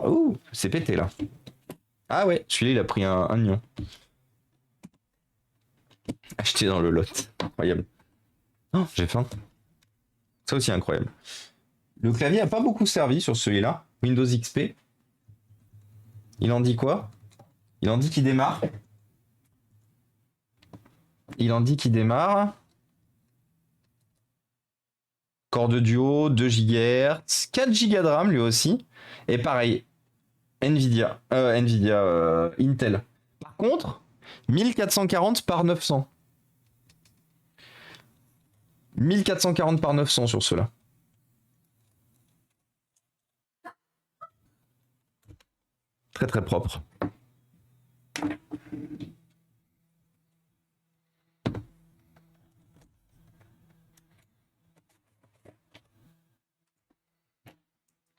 Ouh, c'est pété là. Ah ouais, celui-là il a pris un nion. Acheté dans le lot. Incroyable. Oh, j'ai faim. Ça aussi incroyable. Le clavier a pas beaucoup servi sur celui-là. Windows XP. Il en dit quoi? Il en dit qu'il démarre. Il en dit qu'il démarre. Corps de duo, 2 GHz, 4 Go de RAM lui aussi. Et pareil, Nvidia, Intel. Par contre, 1440 par 900. 1440 par 900 sur ceux-là. Très très propre.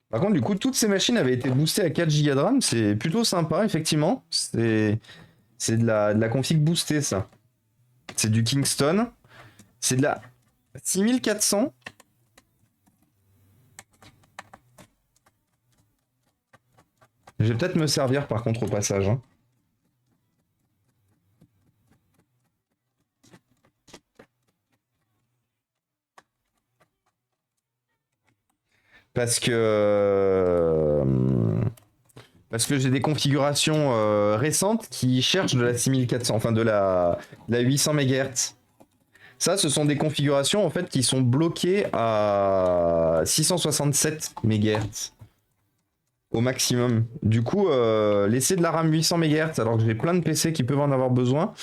Par contre, du coup, toutes ces machines avaient été boostées à 4 Go de RAM. C'est plutôt sympa, effectivement. C'est de la config boostée, ça. C'est du Kingston. C'est de la 6400. Je vais peut-être me servir, par contre, au passage. Hein. Parce que j'ai des configurations récentes qui cherchent de la 6400, enfin de la 800 MHz. Ça, ce sont des configurations en fait qui sont bloquées à 667 MHz au maximum. Du coup, laisser de la RAM 800 MHz alors que j'ai plein de PC qui peuvent en avoir besoin,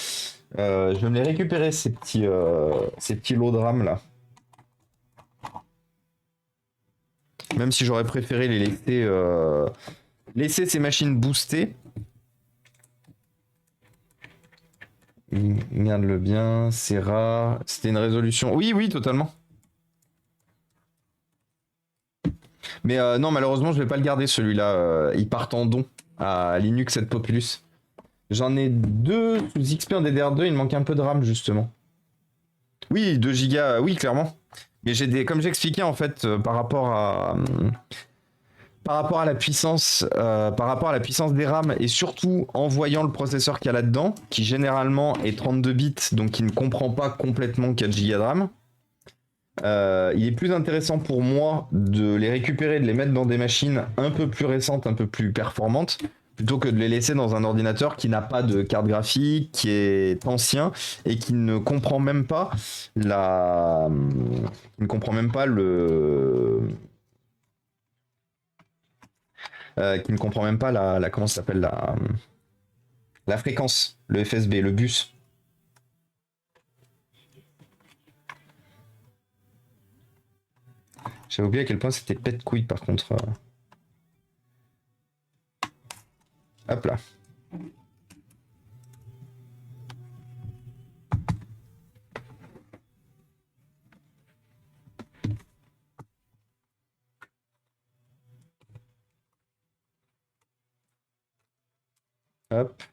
je vais me les récupérer ces petits lots de RAM là. Même si j'aurais préféré les laisser ces machines boostées. Regarde-le bien, c'est rare. C'était une résolution. Oui, oui, totalement. Mais non, malheureusement, je vais pas le garder celui-là. Il part en don à Linux 7 Populus. J'en ai 2 sous XP en DDR2. Il me manque un peu de RAM, justement. Oui, 2 Go, oui, clairement. Mais j'ai des, comme j'expliquais en fait, par rapport à la puissance, des RAM et surtout en voyant le processeur qu'il y a là-dedans, qui généralement est 32 bits, donc qui ne comprend pas complètement 4 Go de RAM. Il est plus intéressant pour moi de les récupérer, de les mettre dans des machines un peu plus récentes, un peu plus performantes, plutôt que de les laisser dans un ordinateur qui n'a pas de carte graphique, qui est ancien et qui ne comprend même pas qui ne comprend même pas qui ne comprend même pas comment ça s'appelle la fréquence, le FSB, le bus. J'avais oublié à quel point c'était pète couille par contre. Hop là. Hop.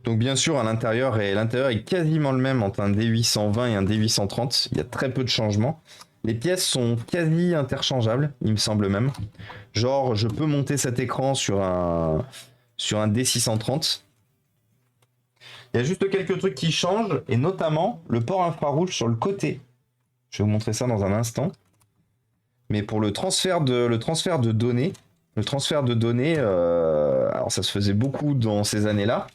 Donc bien sûr, l'intérieur est quasiment le même entre un D820 et un D830. Il y a très peu de changements. Les pièces sont quasi interchangeables, il me semble même. Genre, je peux monter cet écran sur un D630. Il y a juste quelques trucs qui changent, et notamment le port infrarouge sur le côté. Je vais vous montrer ça dans un instant. Mais pour le transfert de données, alors ça se faisait beaucoup dans ces années-là.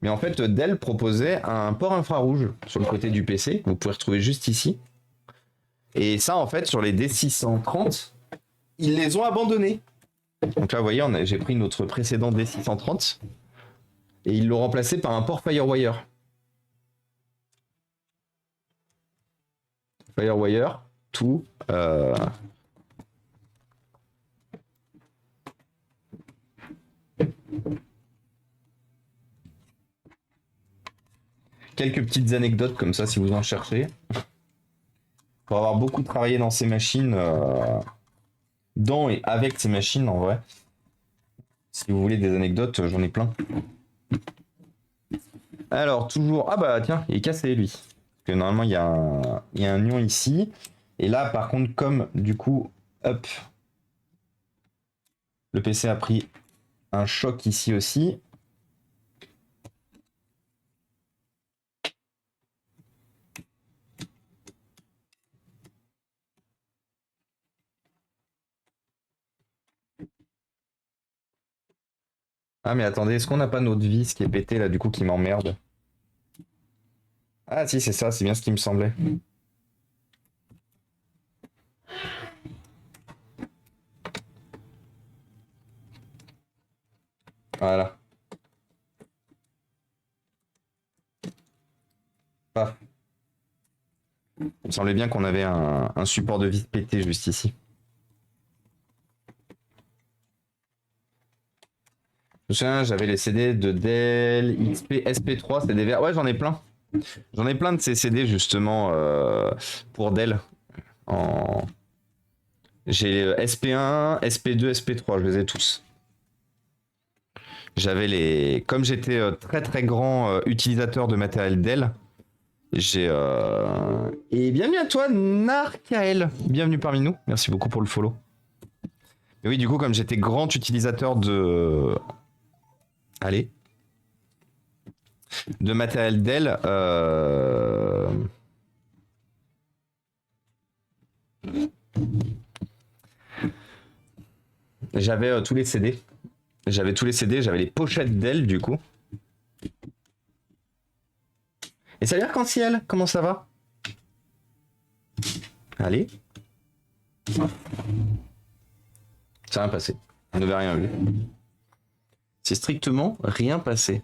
Mais en fait, Dell proposait un port infrarouge sur le côté du PC. Vous pouvez retrouver juste ici. Et ça, en fait, sur les D630, ils les ont abandonnés. Donc là, vous voyez, j'ai pris notre précédent D630 et ils l'ont remplacé par un port Firewire. Firewire, tout. Quelques petites anecdotes comme ça si vous en cherchez. Pour avoir beaucoup travaillé dans ces machines, dans et avec ces machines en vrai. Si vous voulez des anecdotes, j'en ai plein. Alors toujours, ah bah tiens, il est cassé lui. Parce que normalement il y a un nion ici. Et là par contre comme du coup, hop. Le PC a pris un choc ici aussi. Ah mais attendez, est-ce qu'on n'a pas notre vis qui est pété là du coup qui m'emmerde? Ah si c'est ça, c'est bien ce qui me semblait. Voilà. Paf. Il me semblait bien qu'on avait un support de vis pété juste ici. Je me souviens, j'avais les CD de Dell, XP, SP3, CD verts. Ouais, j'en ai plein. J'en ai plein de ces CD justement pour Dell. En... J'ai SP1, SP2, SP3, je les ai tous. J'avais les. Comme j'étais très très grand utilisateur de matériel Dell, j'ai. Et bienvenue à toi, Narkael. Bienvenue parmi nous. Merci beaucoup pour le follow. Et oui, du coup, comme j'étais grand utilisateur de. Allez. De matériel Dell, j'avais tous les CD. J'avais tous les CD, j'avais les pochettes Dell du coup. Et salut Arc-en-Ciel, comment ça va? Allez. Ça n'a rien passé. On n'avait rien vu. C'est strictement rien passé.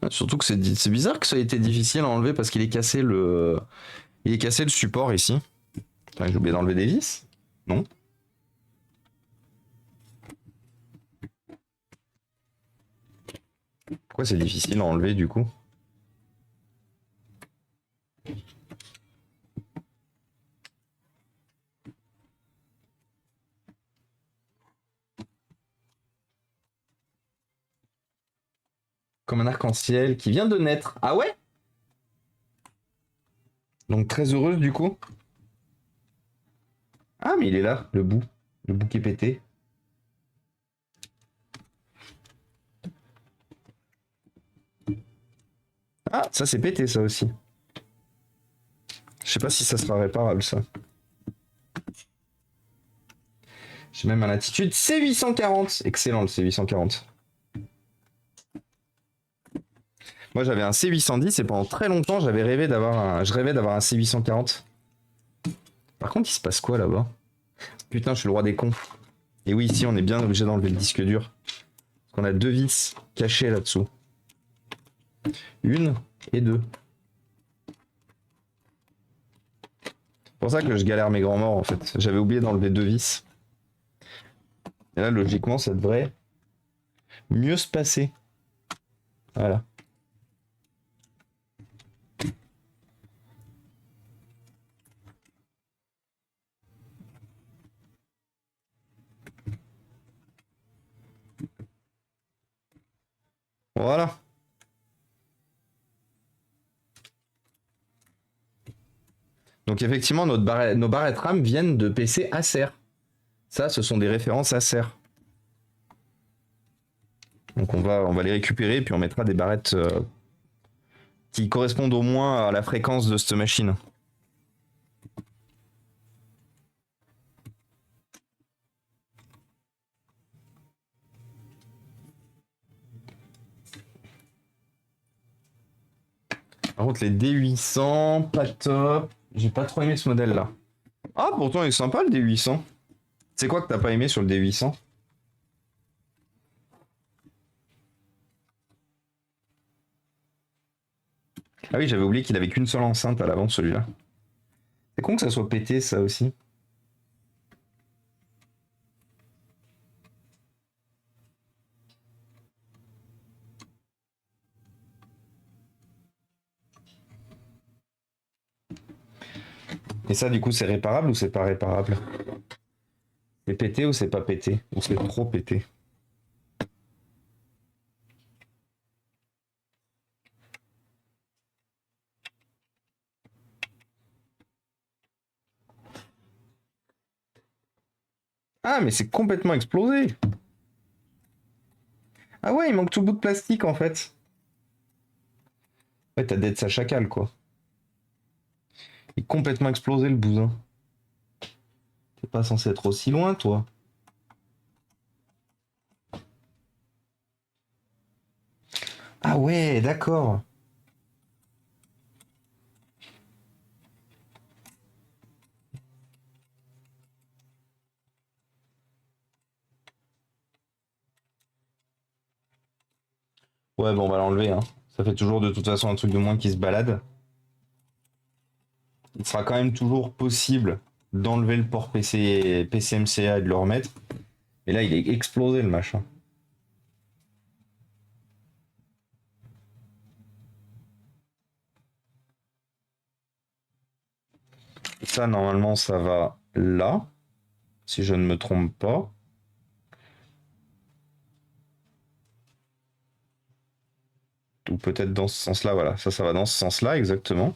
Surtout que c'est bizarre que ça ait été difficile à enlever parce qu'il est cassé le. Il est cassé le support ici. Enfin, j'ai oublié d'enlever des vis? Non. Pourquoi c'est difficile à enlever du coup? Comme un arc-en-ciel qui vient de naître. Ah ouais? Donc très heureuse du coup. Ah mais il est là, le bout. Le bout qui est pété. Ah, ça c'est pété ça aussi. Je sais pas si ça sera réparable ça. J'ai même un attitude C840. Excellent le C840. Moi j'avais un C810 et pendant très longtemps je rêvais d'avoir un C840. Par contre il se passe quoi là-bas? Putain je suis le roi des cons. Et oui ici on est bien obligé d'enlever le disque dur. Parce qu'on a deux vis cachées là-dessous. Une et deux. C'est pour ça que je galère mes grands morts en fait. J'avais oublié d'enlever deux vis. Et là logiquement ça devrait mieux se passer. Voilà. Voilà. Donc effectivement, nos barrettes RAM viennent de PC Acer. Ça, ce sont des références Acer. Donc on va les récupérer, puis on mettra des barrettes qui correspondent au moins à la fréquence de cette machine. Par contre, les D800, pas top. J'ai pas trop aimé ce modèle-là. Ah, pourtant, il est sympa le D800. C'est quoi que t'as pas aimé sur le D800? Ah oui, j'avais oublié qu'il avait qu'une seule enceinte à l'avant, celui-là. C'est con que ça soit pété, ça aussi. Et ça, du coup, c'est réparable ou c'est pas réparable? C'est pété ou c'est pas pété? Ou c'est trop pété? Ah, mais c'est complètement explosé. Ah ouais, il manque tout le bout de plastique en fait. Ouais, t'as dead sa chacal quoi. Il est complètement explosé le bousin. T'es pas censé être aussi loin toi. Ah ouais, d'accord. Ouais, bon, on va l'enlever. Hein. Ça fait toujours de toute façon un truc de moins qui se balade. Il sera quand même toujours possible d'enlever le port PC, PCMCA et de le remettre. Et là, il est explosé le machin. Ça, normalement, ça va là, si je ne me trompe pas. Ou peut-être dans ce sens-là, voilà. Ça va dans ce sens-là, exactement.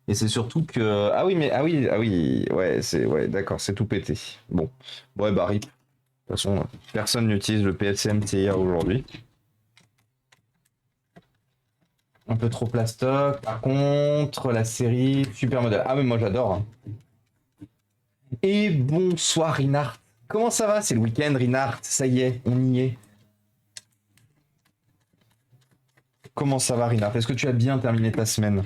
Et c'est surtout que... Ah oui, mais... Ah oui, ouais, c'est... Ouais, d'accord, c'est tout pété. Bon. Ouais, bah, rip. De toute façon, personne n'utilise le PSMTIA aujourd'hui. Un peu trop plastoc. Par contre, la série, super modèle. Ah, mais moi, j'adore. Hein. Et bonsoir, Rinard. Comment ça va? C'est le week-end, Rinard. Ça y est, on y est. Comment ça va, Rinard? Est-ce que tu as bien terminé ta semaine?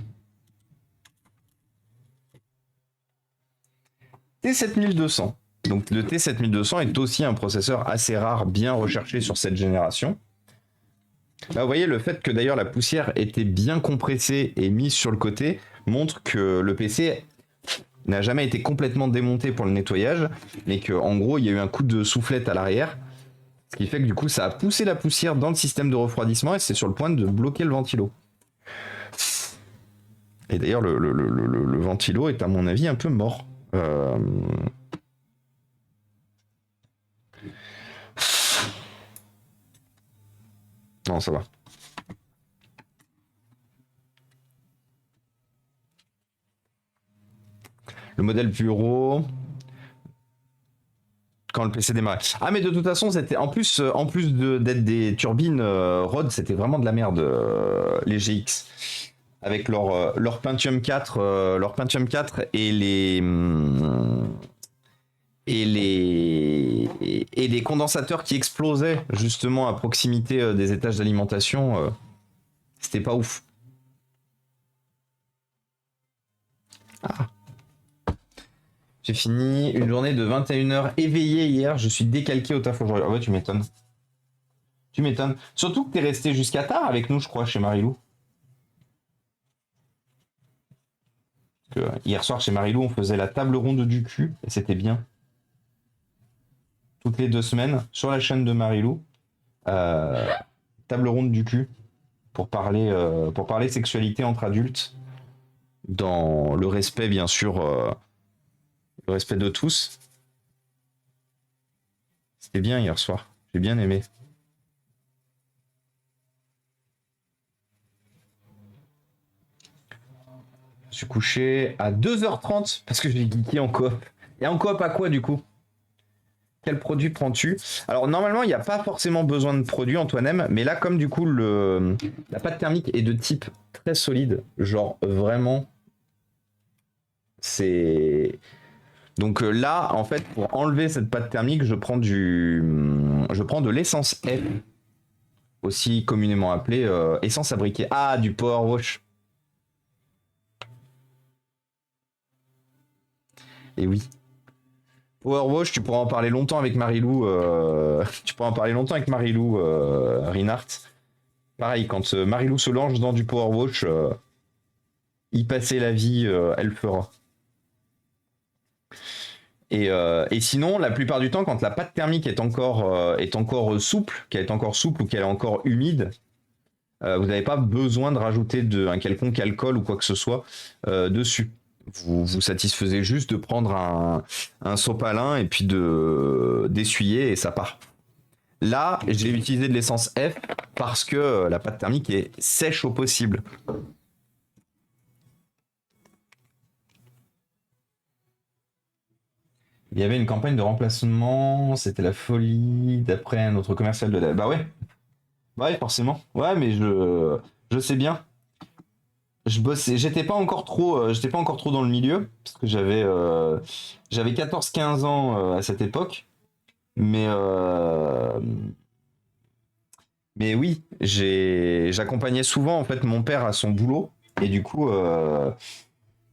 T7200. Donc le T7200 est aussi un processeur assez rare, bien recherché sur cette génération. Là, vous voyez, le fait que d'ailleurs la poussière était bien compressée et mise sur le côté montre que le PC n'a jamais été complètement démonté pour le nettoyage, mais qu'en gros, il y a eu un coup de soufflette à l'arrière, ce qui fait que du coup, ça a poussé la poussière dans le système de refroidissement et c'est sur le point de bloquer le ventilo. Et d'ailleurs, le ventilo est à mon avis un peu mort. Non, ça va. Le modèle bureau. Quand le PC démarrait. Ah mais de toute façon c'était en plus d'être des turbines Rod, c'était vraiment de la merde les GX avec leur Pentium 4 leur Pentium 4 et les condensateurs qui explosaient justement à proximité des étages d'alimentation, c'était pas ouf. Ah. J'ai fini une journée de 21h éveillé hier, je suis décalqué au taf aujourd'hui. Ah ouais, tu m'étonnes. Tu m'étonnes. Surtout que t'es resté jusqu'à tard avec nous, je crois, chez Marilou. Hier soir, chez Marilou, on faisait la table ronde du cul, et c'était bien. Toutes les 2 semaines, sur la chaîne de Marilou, euh, table ronde du cul, pour parler sexualité entre adultes, dans le respect, bien sûr, le respect de tous. C'était bien hier soir, j'ai bien aimé. Je suis couché à 2h30 parce que j'ai geeké en coop. Et en coop à quoi du coup? Quel produit prends-tu? Alors normalement il n'y a pas forcément besoin de produit Antoine M, mais là comme du coup la pâte thermique est de type très solide, genre vraiment c'est... Donc là en fait pour enlever cette pâte thermique je prends de l'essence F, aussi communément appelée essence à briquet. Ah du power wash. Et oui. Power Wash, tu pourras en parler longtemps avec Marilou. Tu pourras en parler longtemps avec Marilou Reinhardt. Pareil, quand Marilou se lance dans du Power Wash, y passer la vie, elle fera. Et sinon, la plupart du temps, quand la pâte thermique est encore souple, qu'elle est encore souple ou qu'elle est encore humide, vous n'avez pas besoin de rajouter un quelconque alcool ou quoi que ce soit dessus. Vous vous satisfaisez juste de prendre un sopalin et puis d'essuyer et ça part. Là, j'ai utilisé de l'essence F parce que la pâte thermique est sèche au possible. Il y avait une campagne de remplacement, c'était la folie, d'après un autre commercial de la... Bah ouais. Ouais, forcément. Ouais, mais je sais bien. Je bossais, j'étais pas encore trop dans le milieu, parce que j'avais 14-15 ans à cette époque. Mais, euh, mais oui, j'accompagnais souvent en fait mon père à son boulot. Et du coup,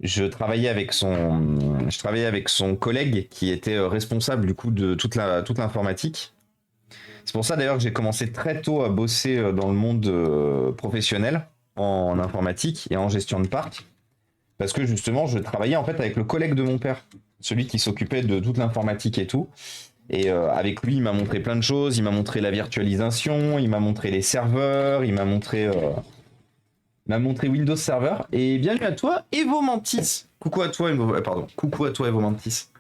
je travaillais avec son collègue qui était responsable du coup de toute l'informatique. C'est pour ça d'ailleurs que j'ai commencé très tôt à bosser dans le monde professionnel en informatique et en gestion de parc. Parce que justement, je travaillais en fait avec le collègue de mon père, celui qui s'occupait de toute l'informatique et tout. Et avec lui, il m'a montré plein de choses. Il m'a montré la virtualisation, il m'a montré les serveurs, il m'a montré Windows Server. Et bienvenue à toi, Evo Mantis. Coucou à toi, pardon. Coucou à toi, Evo Mantis.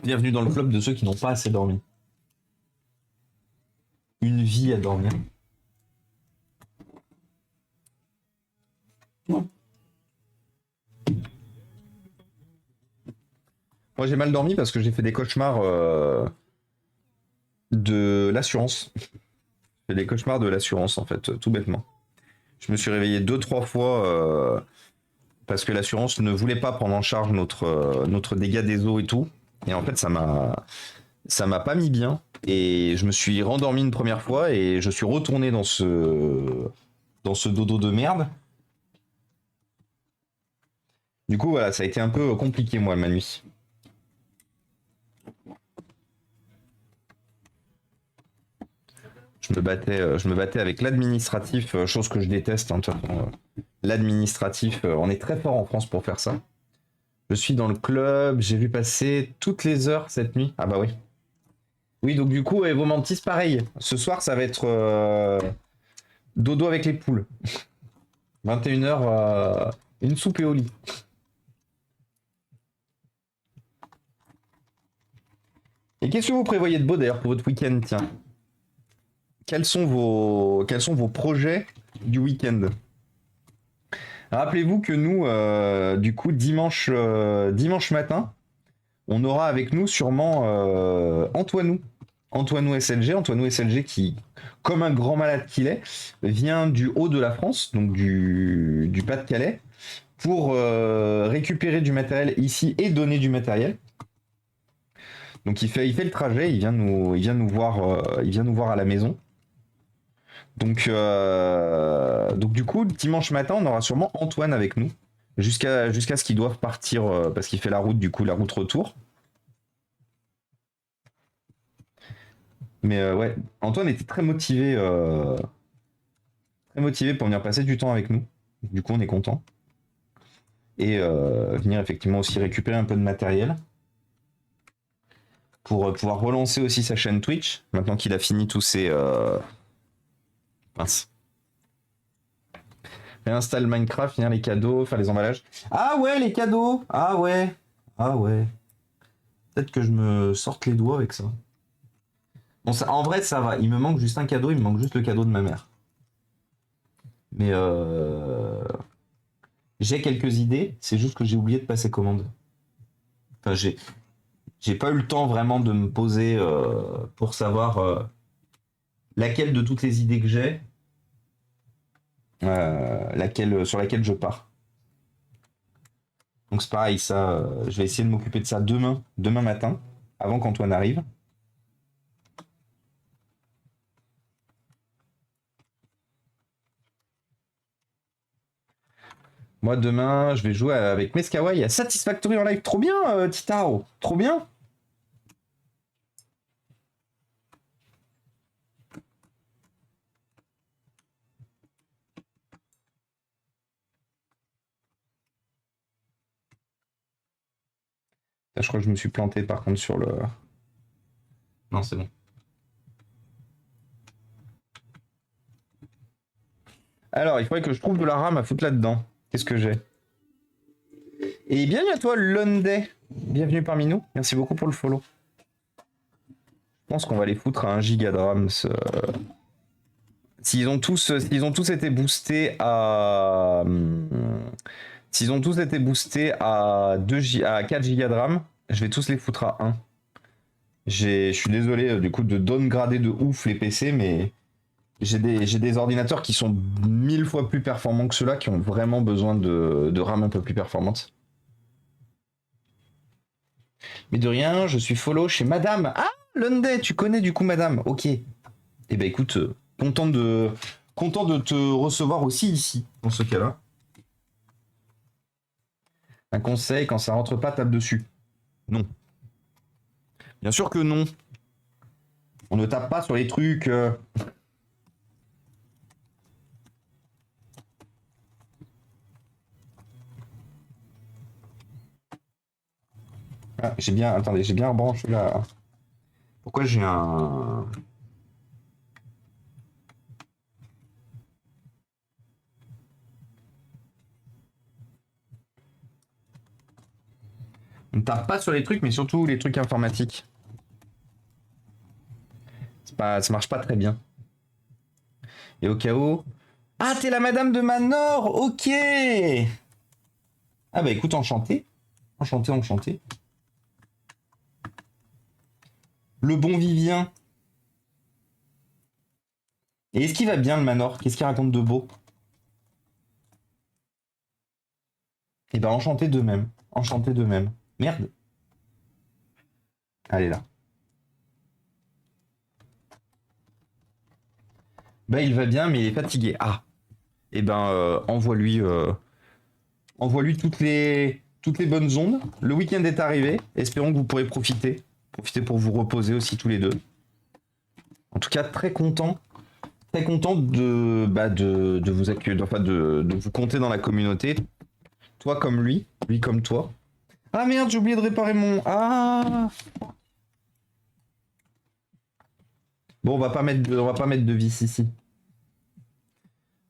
Bienvenue dans le club de ceux qui n'ont pas assez dormi. Une vie à dormir. Moi, j'ai mal dormi parce que j'ai fait des cauchemars de l'assurance. J'ai fait des cauchemars de l'assurance, en fait, tout bêtement. Je me suis réveillé 2-3 fois parce que l'assurance ne voulait pas prendre en charge notre dégât des eaux et tout. Et en fait, ça m'a pas mis bien. Et je me suis rendormi une première fois et je suis retourné dans ce dodo de merde. Du coup, voilà, ça a été un peu compliqué, moi, ma nuit. Je me battais avec l'administratif, chose que je déteste. Hein, de toute façon, l'administratif, on est très fort en France pour faire ça. Je suis dans le club, j'ai vu passer toutes les heures cette nuit. Ah bah oui. Oui, donc du coup, Evo Mantis, pareil. Ce soir, ça va être dodo avec les poules. 21h, une soupe et au lit. Et qu'est-ce que vous prévoyez de beau d'ailleurs pour votre week-end, tiens? Quels sont vos projets du week-end? Rappelez-vous que nous, du coup, dimanche matin, on aura avec nous sûrement Antoinou. Antoinou SLG qui, comme un grand malade qu'il est, vient du haut de la France, donc du Pas-de-Calais, pour récupérer du matériel ici et donner du matériel. Donc il fait le trajet, il vient nous voir à la maison. Donc du coup, dimanche matin, on aura sûrement Antoine avec nous, jusqu'à ce qu'ils doivent partir, parce qu'il fait la route, du coup, la route retour. Mais ouais, Antoine était très motivé pour venir passer du temps avec nous. Du coup, on est content. Et venir effectivement aussi récupérer un peu de matériel pour pouvoir relancer aussi sa chaîne Twitch, maintenant qu'il a fini tous ses... Mince. Réinstalle Minecraft, finir les cadeaux, faire les emballages. Ah ouais, les cadeaux. Ah ouais. Ah ouais. Peut-être que je me sorte les doigts avec ça. Bon, ça, en vrai, ça va. Il me manque juste un cadeau, il me manque juste le cadeau de ma mère. Mais j'ai quelques idées, c'est juste que j'ai oublié de passer commande. Enfin, j'ai pas eu le temps vraiment de me poser pour savoir laquelle de toutes les idées que j'ai, sur laquelle je pars. Donc c'est pareil, ça, je vais essayer de m'occuper de ça demain matin, avant qu'Antoine arrive. Moi demain, je vais jouer avec Meskawai à Satisfactory en live. Trop bien, Titaro. Trop bien. Là, je crois que je me suis planté par contre sur le... Non, c'est bon. Alors, il faudrait que je trouve de la RAM à foutre là-dedans. Qu'est-ce que j'ai? Et bienvenue à toi, Lunday. Bienvenue parmi nous. Merci beaucoup pour le follow. Je pense qu'on va les foutre à 1 giga de RAM, S'ils ont tous été boostés à... S'ils ont tous été boostés à, à 4 Go de RAM, je vais tous les foutre à 1. Je suis désolé du coup de downgrader de ouf les PC, mais j'ai des ordinateurs qui sont 1000 fois plus performants que ceux-là, qui ont vraiment besoin de RAM un peu plus performante. Mais de rien, je suis follow chez Madame. Ah, Lunday, tu connais du coup Madame. Ok. Eh ben écoute, content de te recevoir aussi ici, dans ce cas-là. Un conseil, quand ça rentre pas, tape dessus. Non. Bien sûr que non. On ne tape pas sur les trucs. Ah, j'ai bien. Attendez, j'ai bien rebranché là. Pourquoi j'ai un. On ne tape pas sur les trucs, mais surtout les trucs informatiques. Ça marche pas très bien. Et au cas où. Ah, t'es la Madame de Manor. Ok. Ah bah écoute, enchanté. Enchanté. Le bon Vivien. Et est-ce qu'il va bien le Manor? Qu'est-ce qu'il raconte de beau? Eh ben enchanté de même. Enchanté de même. Merde. Allez là. Bah il va bien, mais il est fatigué. Ah. Eh ben envoie-lui toutes les bonnes ondes. Le week-end est arrivé. Espérons que vous pourrez profiter. Profitez pour vous reposer aussi tous les deux. En tout cas, très content de vous accueillir, enfin de vous compter dans la communauté. Toi comme lui comme toi. Ah merde, j'ai oublié de réparer mon... Ah. Bon, on va pas mettre de vis ici.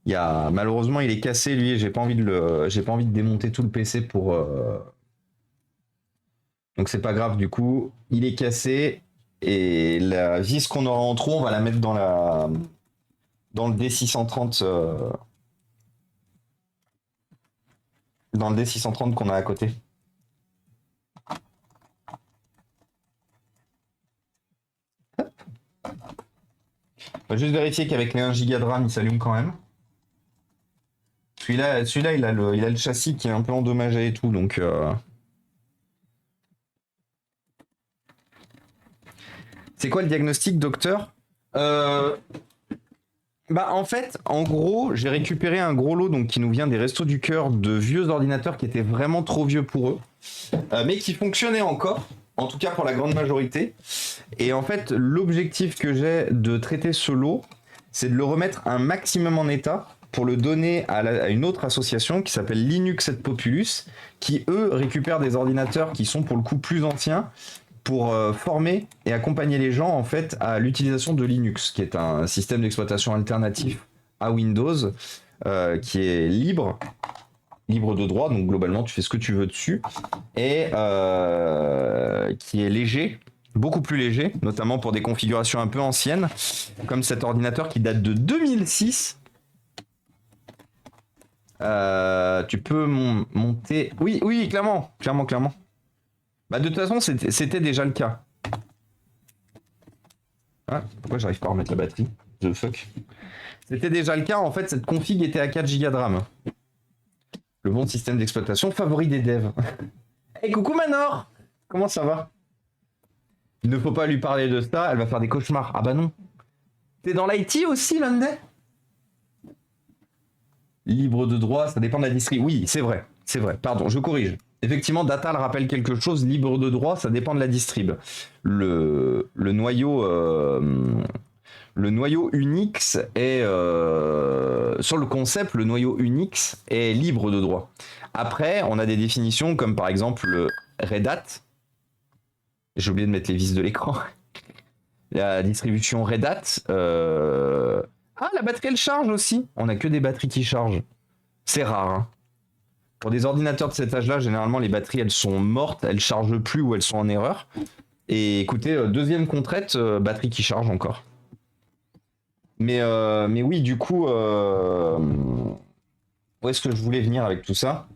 Malheureusement, il est cassé lui. J'ai pas envie de démonter tout le PC pour. Donc c'est pas grave du coup. Il est cassé et la vis qu'on aura en trop, on va la mettre dans le D630. Dans le D630 qu'on a à côté. On va juste vérifier qu'avec les 1 Go de RAM, il s'allume quand même. Celui-là, il a le châssis qui est un peu endommagé et tout, donc. C'est quoi le diagnostic, docteur? En fait, en gros, j'ai récupéré un gros lot donc, qui nous vient des Restos du Cœur de vieux ordinateurs qui étaient vraiment trop vieux pour eux, mais qui fonctionnaient encore, en tout cas pour la grande majorité. Et en fait, l'objectif que j'ai de traiter ce lot, c'est de le remettre un maximum en état pour le donner à une autre association qui s'appelle Linux et Populus, qui eux récupèrent des ordinateurs qui sont pour le coup plus anciens, pour former et accompagner les gens en fait à l'utilisation de Linux, qui est un système d'exploitation alternatif à Windows, qui est libre de droit, donc globalement tu fais ce que tu veux dessus, et qui est léger, beaucoup plus léger, notamment pour des configurations un peu anciennes, comme cet ordinateur qui date de 2006. Tu peux monter... Oui, clairement. Bah de toute façon, c'était déjà le cas. Ah, pourquoi j'arrive pas à remettre la batterie? The fuck. C'était déjà le cas, en fait, cette config était à 4 Go de RAM. Le bon système d'exploitation favori des devs. Hey, coucou Manor! Comment ça va? Il ne faut pas lui parler de ça, elle va faire des cauchemars. Ah bah non. T'es dans l'IT aussi, Lunday? Libre de droit, ça dépend de la distri. Oui, c'est vrai. Pardon, je corrige. Effectivement, Datal rappelle quelque chose, libre de droit, ça dépend de la distrib. Le noyau Unix est sur le concept, le noyau Unix est libre de droit. Après, on a des définitions comme par exemple le Red Hat. J'ai oublié de mettre les vis de l'écran. La distribution Red Hat. Ah, la batterie elle charge aussi. On a que des batteries qui chargent. C'est rare. Hein. Pour des ordinateurs de cet âge-là, généralement, les batteries, elles sont mortes, elles chargent plus ou elles sont en erreur. Et écoutez, deuxième contrainte, batterie qui charge encore. Mais oui, du coup, où est-ce que je voulais venir avec tout ça?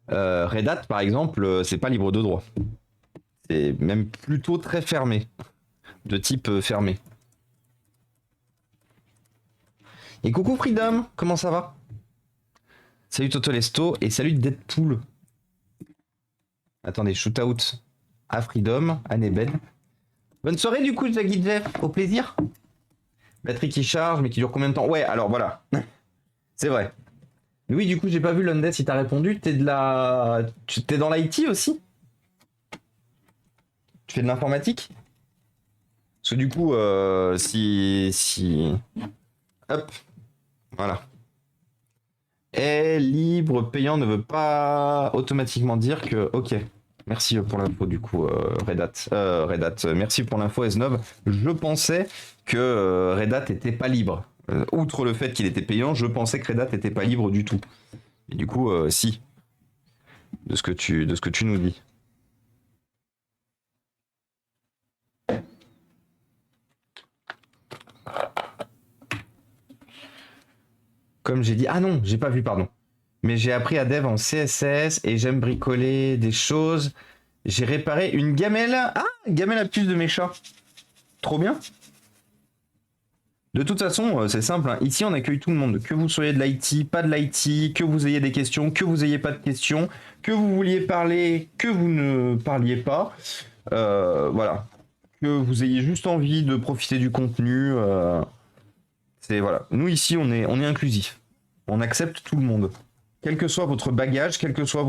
Red Hat, par exemple, c'est pas libre de droit. C'est même plutôt très fermé, de type fermé. Et coucou Freedom, comment ça va? Salut Totolesto et salut Deadpool. Attendez, shootout à Freedom, à Nebed. Bonne soirée du coup, Jaggy Jeff, au plaisir. Batterie qui charge, mais qui dure combien de temps? Ouais, alors voilà. C'est vrai. Mais oui, du coup, j'ai pas vu Lundes si t'as répondu. T'es de la. T'es dans l'IT aussi? Tu fais de l'informatique? Parce que du coup, si. Hop, voilà. Et libre, payant ne veut pas automatiquement dire que. Ok. Merci pour l'info du coup, Red Hat. Red Hat, merci pour l'info S9. Je pensais que Red Hat était pas libre. Outre le fait qu'il était payant, je pensais que Red Hat était pas libre du tout. Et du coup, si, de ce que tu nous dis. Comme j'ai dit, ah non, j'ai pas vu, pardon. Mais j'ai appris à dev en CSS et j'aime bricoler des choses. J'ai réparé une gamelle. Ah, gamelle à puce de mes chats. Trop bien. De toute façon, c'est simple. Hein. Ici, on accueille tout le monde. Que vous soyez de l'IT, pas de l'IT, que vous ayez des questions, que vous ayez pas de questions, que vous vouliez parler, que vous ne parliez pas. Voilà. Que vous ayez juste envie de profiter du contenu. C'est voilà. Nous ici, on est inclusif. On accepte tout le monde. Quel que soit votre bagage, quel que soit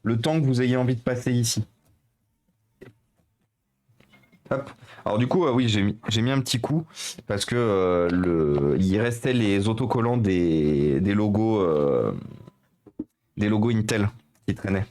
le temps que vous ayez envie de passer ici. Hop. Alors du coup, oui, j'ai mis un petit coup parce que il restait les autocollants des logos Intel qui traînaient.